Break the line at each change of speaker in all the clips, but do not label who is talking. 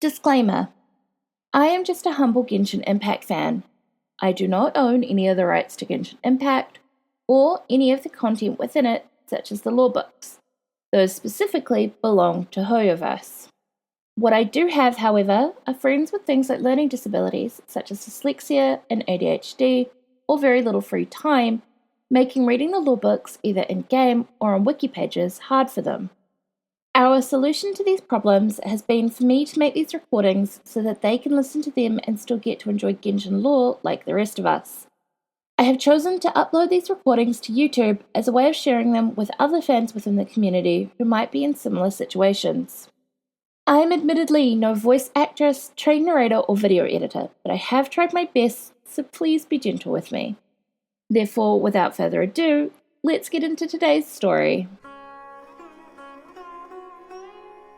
Disclaimer: I am just a humble Genshin Impact fan. I do not own any of the rights to Genshin Impact, or any of the content within it, such as the lore books. Those specifically belong to Hoyoverse. What I do have, however, are friends with things like learning disabilities, such as dyslexia and ADHD, or very little free time, making reading the lore books either in-game or on wiki pages hard for them. Our solution to these problems has been for me to make these recordings so that they can listen to them and still get to enjoy Genshin lore like the rest of us. I have chosen to upload these recordings to YouTube as a way of sharing them with other fans within the community who might be in similar situations. I am admittedly no voice actress, trained narrator, or video editor, but I have tried my best, so please be gentle with me. Therefore, without further ado, let's get into today's story.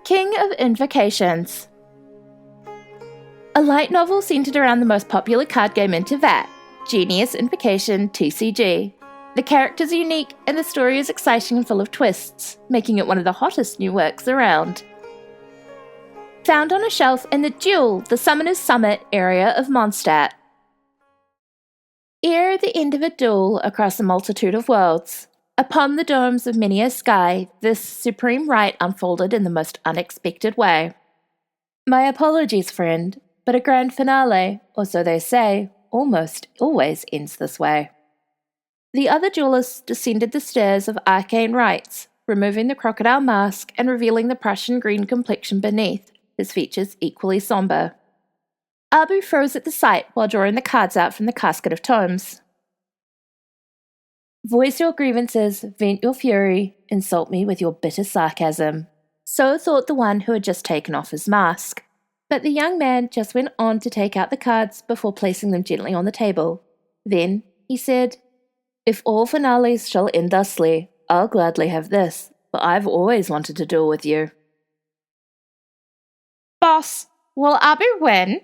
King of Invokations. A light novel centered around the most popular card game in Teyvat, Genius Invocation TCG. The characters are unique and the story is exciting and full of twists, making it one of the hottest new works around. Found on a shelf in the Duel, the Summoner's Summit area of Mondstadt. Ere the end of a duel across a multitude of worlds, upon the domes of many a sky, this supreme rite unfolded in the most unexpected way. My apologies, friend, but a grand finale, or so they say, almost always ends this way. The other duelists descended the stairs of arcane rites, removing the crocodile mask and revealing the Prussian green complexion beneath, his features equally somber. Abu froze at the sight while drawing the cards out from the casket of tomes. Voice your grievances, vent your fury, insult me with your bitter sarcasm. So thought the one who had just taken off his mask. But the young man just went on to take out the cards before placing them gently on the table. Then he said, "If all finales shall end thusly, I'll gladly have this, for I've always wanted to duel with you." "Boss, will Abu win?"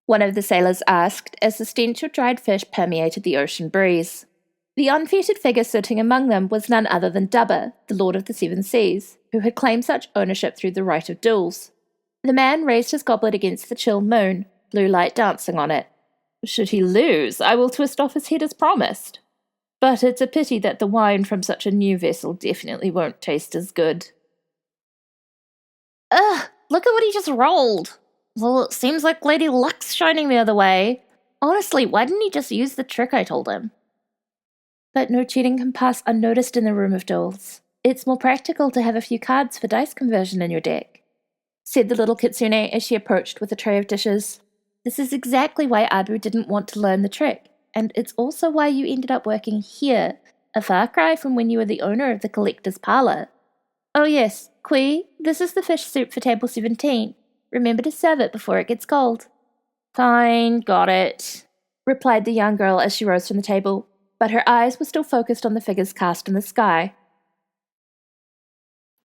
one of the sailors asked as the stench of dried fish permeated the ocean breeze. The unfettered figure sitting among them was none other than Dubba, the Lord of the Seven Seas, who had claimed such ownership through the rite of duels. The man raised his goblet against the chill moon, blue light dancing on it. "Should he lose, I will twist off his head as promised. But it's a pity that the wine from such a new vessel definitely won't taste as good." "Ugh, look at what he just rolled. Well, it seems like Lady Luck's shining the other way. Honestly, why didn't he just use the trick I told him?" "But no cheating can pass unnoticed in the room of duels. It's more practical to have a few cards for dice conversion in your deck," said the little kitsune as she approached with a tray of dishes. "This is exactly why Abu didn't want to learn the trick, and it's also why you ended up working here, a far cry from when you were the owner of the collector's parlor. Oh yes, Kui, this is the fish soup for table 17. Remember to serve it before it gets cold." "Fine, got it," replied the young girl as she rose from the table, but her eyes were still focused on the figures cast in the sky.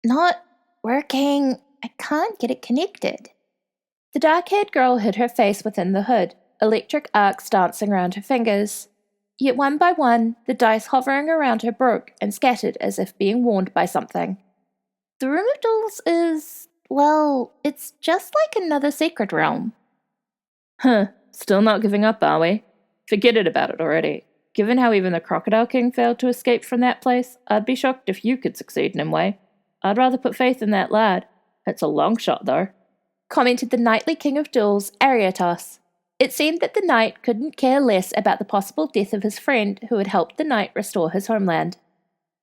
"Not working. I can't get it connected." The dark-haired girl hid her face within the hood, electric arcs dancing around her fingers. Yet one by one, the dice hovering around her broke and scattered as if being warned by something. "The room of duels is, well, it's just like another sacred realm." Still not giving up, are we? Forget it about it already. Given how even the Crocodile King failed to escape from that place, I'd be shocked if you could succeed in him way. I'd rather put faith in that lad. It's a long shot, though," commented the knightly king of duels, Arietos. It seemed that the knight couldn't care less about the possible death of his friend who had helped the knight restore his homeland.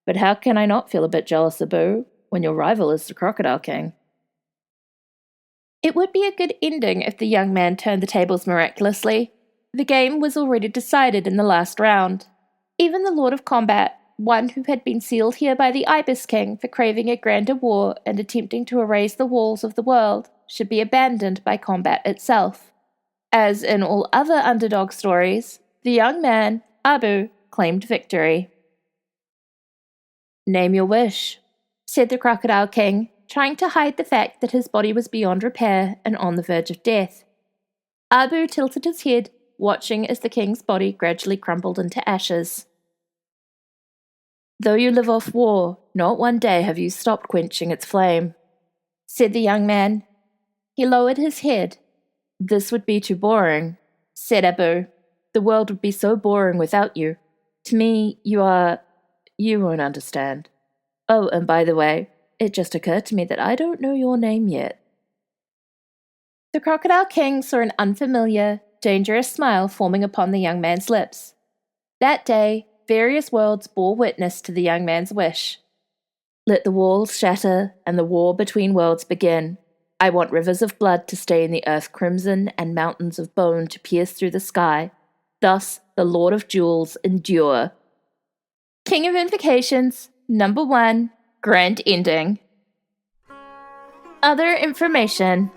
"But how can I not feel a bit jealous, Abu, when your rival is the Crocodile King?" It would be a good ending if the young man turned the tables miraculously. The game was already decided in the last round. Even the Lord of Combat, one who had been sealed here by the Ibis King for craving a grander war and attempting to erase the walls of the world, should be abandoned by combat itself. As in all other underdog stories, the young man, Abu, claimed victory. "Name your wish," said the Crocodile King, trying to hide the fact that his body was beyond repair and on the verge of death. Abu tilted his head, watching as the king's body gradually crumbled into ashes. "Though you live off war, not one day have you stopped quenching its flame," said the young man. He lowered his head. "This would be too boring," said Abu. "The world would be so boring without you. To me, you won't understand. Oh, and by the way, it just occurred to me that I don't know your name yet." The Crocodile King saw an unfamiliar, dangerous smile forming upon the young man's lips. That day, various worlds bore witness to the young man's wish. "Let the walls shatter and the war between worlds begin. I want rivers of blood to stain the earth crimson and mountains of bone to pierce through the sky. Thus the Lord of Jewels endure." King of Invocations, number 1, Grand Ending. Other information.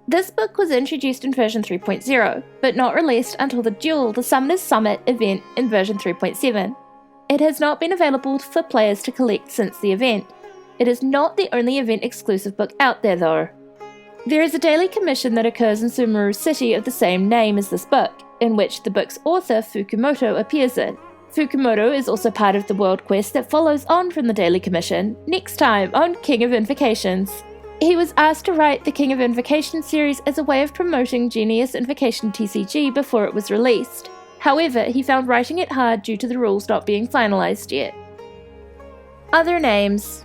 This book was introduced in version 3.0, but not released until the Duel, the Summoners Summit event in version 3.7. It has not been available for players to collect since the event. It is not the only event-exclusive book out there, though. There is a daily commission that occurs in Sumeru City of the same name as this book, in which the book's author, Fukumoto, appears in. Fukumoto is also part of the world quest that follows on from the daily commission, next time on King of Invocations. He was asked to write the King of Invocations series as a way of promoting Genius Invocation TCG before it was released. However, he found writing it hard due to the rules not being finalized yet. Other names.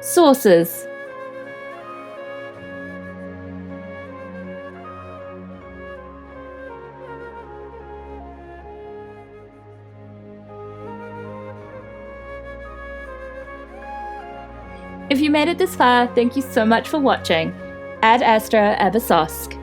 Sources. If you made it this far, thank you so much for watching. Ad Astra Abyssosque.